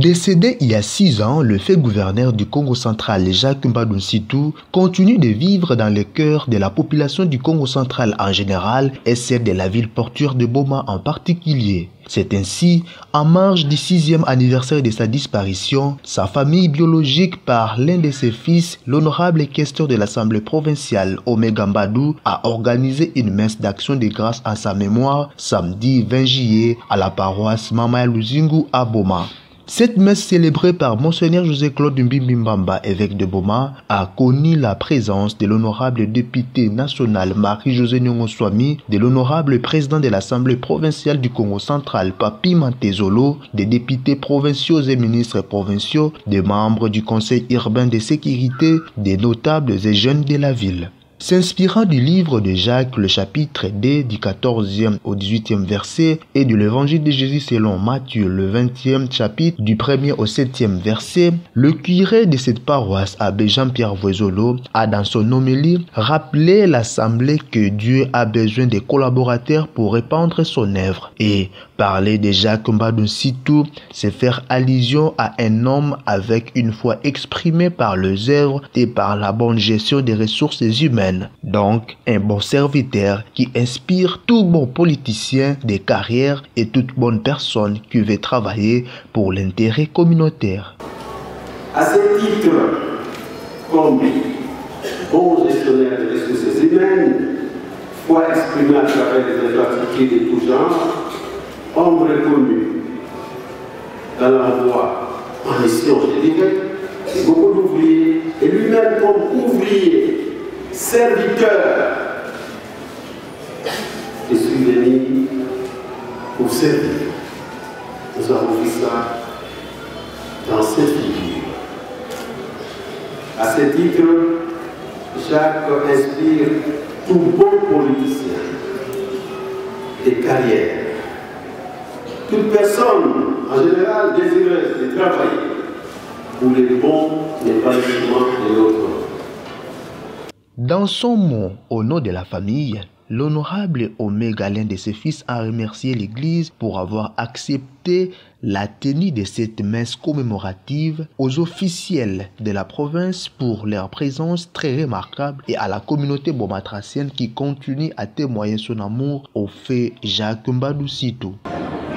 Décédé il y a 6 ans, le fait gouverneur du Congo central, Jacques Mbadu Nsitu, continue de vivre dans le cœur de la population du Congo central en général et celle de la ville portuaire de Boma en particulier. C'est ainsi, en marge du 6e anniversaire de sa disparition, sa famille biologique par l'un de ses fils, l'honorable questeur de l'Assemblée provinciale, Omega Mbadu, a organisé une messe d'action de grâce en sa mémoire samedi 20 juillet à la paroisse Mama Luzingu à Boma. Cette messe célébrée par Monseigneur José-Claude Mbimbimbamba, évêque de Boma, a connu la présence de l'honorable député national Marie-Josée Nyongoswami, de l'honorable président de l'Assemblée provinciale du Congo central Papi Mantezolo, des députés provinciaux et ministres provinciaux, des membres du conseil urbain de sécurité, des notables et jeunes de la ville. S'inspirant du livre de Jacques, le chapitre 2 du 14e au 18e verset et de l'évangile de Jésus selon Matthieu, le 20e chapitre du 1er au 7e verset, le curé de cette paroisse, abbé Jean-Pierre Voisolo, a dans son homélie rappelé l'assemblée que Dieu a besoin de collaborateurs pour répandre son œuvre et parler de Jacques Mbadu Nsitu, c'est faire allusion à un homme avec une foi exprimée par les œuvres et par la bonne gestion des ressources humaines. Donc, un bon serviteur qui inspire tout bon politicien de carrière et toute bonne personne qui veut travailler pour l'intérêt communautaire. À ce titre, comme bon gestionnaire des ressources humaines, foi exprimée à travers les infrastructures de tout genre, homme reconnu dans l'endroit en mission, je dirais, et beaucoup d'ouvriers, et lui-même comme ouvrier, serviteur, je suis venu pour servir. Nous avons vu ça dans cette figure. À ce titre, Jacques inspire tout bon politicien de carrière. Toute personne, en général, désireuse de travailler pour les bons n'est pas le jugement de l'autre. Dans son mot au nom de la famille, l'honorable Omega, l'un de ses fils, a remercié l'Église pour avoir accepté la tenue de cette messe commémorative, aux officiels de la province pour leur présence très remarquable et à la communauté bomatracienne qui continue à témoigner son amour au fait Jacques Mbadu Nsitu.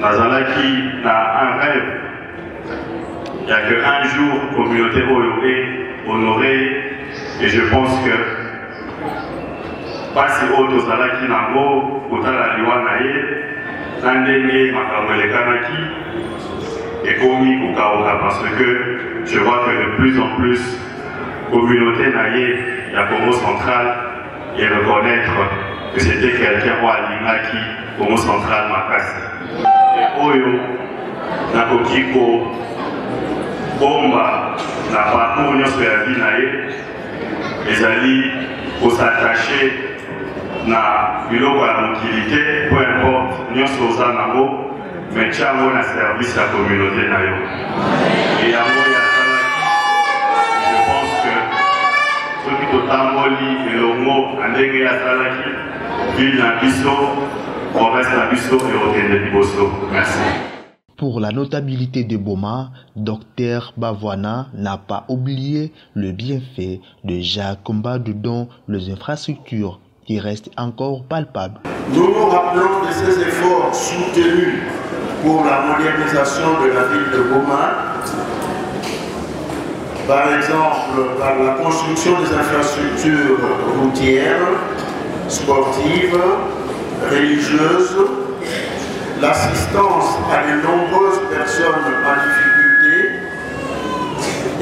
Nazalaki n'a un rêve. Il n'y a qu'un jour, communauté est honorée, et je pense que pasi oyo tozalaki nango kotala liwa na ye na ndenge makambo elekanaki ekomi kokauka parce que je vois que de plus en plus communauté na ye ya Congo central et reconnaître que c'était quelqu'un oyo alingaki Congo central makasi et oyo nakoki kobomba na parcours nyonso ya vie na ye ezali kosattache na biloko ya mokili te, peu importe nyonso oza nango, mais tia yango na service ya communauté na yo. Et yango ya salaki, je pense que soki totamboli elongo na ndenge ya salaki, ville na biso, province na biso ekokende liboso. Merci. Pour la notabilité de Boma, Dr Bavwana n'a pas oublié le bienfait de Jacques Mbadu dans les infrastructures qui restent encore palpables. Nous nous rappelons de ces efforts soutenus pour la modernisation de la ville de Boma, par exemple par la construction des infrastructures routières, sportives, religieuses, l'assistance à de nombreuses personnes en difficulté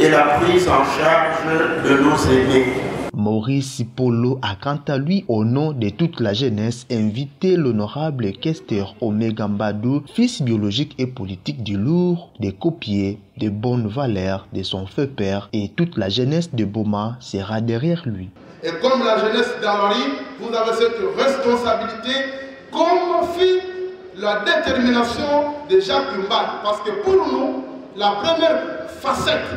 et la prise en charge de nos aînés. Maurice Polo a quant à lui, au nom de toute la jeunesse, invité l'honorable questeur Omega Mbadu, fils biologique et politique du lourd, de copier de bonnes valeurs de son feu père, et toute la jeunesse de Boma sera derrière lui. Et comme la jeunesse d'Amari, vous avez cette responsabilité comme fit la détermination de Jacques Mbadu. Parce que pour nous, la première facette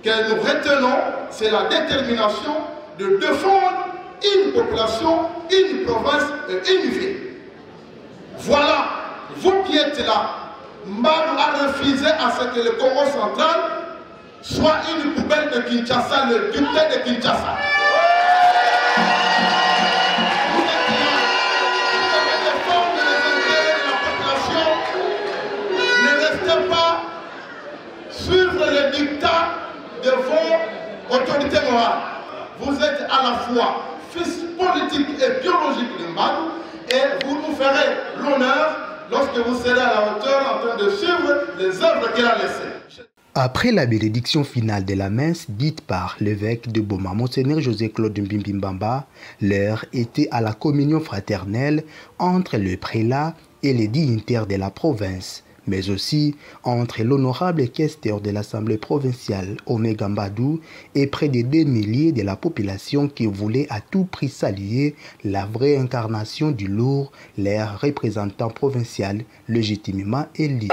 que nous retenons, c'est la détermination de défendre une population, une province et une ville. Voilà, vous qui êtes là, Mbadou a refusé à ce que le Congo central soit une poubelle de Kinshasa, le dictat de Kinshasa. Vous avez des formes de l'intérêt de la population. Ne restez pas suivre les dictats de vos autorités morales. Vous êtes à la fois fils politique et biologique de Mbadou et vous nous ferez l'honneur lorsque vous serez à la hauteur en train de suivre les œuvres qu'il a laissées. Après la bénédiction finale de la messe dite par l'évêque de Boma, Monseigneur José-Claude Mbimbimbamba, l'heure était à la communion fraternelle entre le prélat et les dignitaires de la province, mais aussi entre l'honorable questeur de l'Assemblée provinciale Omega Mbadou et près de 2 milliers de la population qui voulait à tout prix saluer la vraie incarnation du lourd, leur représentant provincial légitimement élu.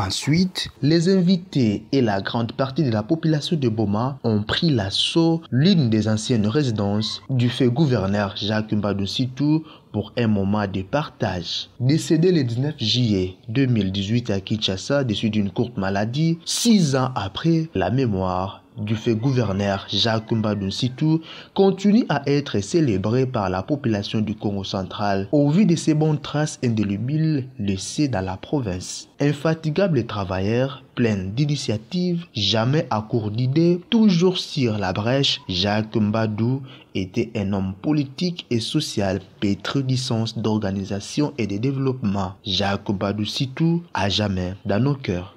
Ensuite, les invités et la grande partie de la population de Boma ont pris l'assaut l'une des anciennes résidences du fait gouverneur Jacques Mbadou Sitou pour un moment de partage. Décédé le 19 juillet 2018 à Kinshasa de suite d'une courte maladie, 6 ans après, la mémoire du fait gouverneur Jacques Mbadou Sitou continue à être célébré par la population du Congo central au vu de ses bonnes traces indélébiles laissées dans la province. Infatigable travailleur, plein d'initiatives, jamais à court d'idées, toujours sur la brèche, Jacques Mbadou était un homme politique et social pétri du sens d'organisation et de développement. Jacques Mbadou Sitou à jamais dans nos cœurs.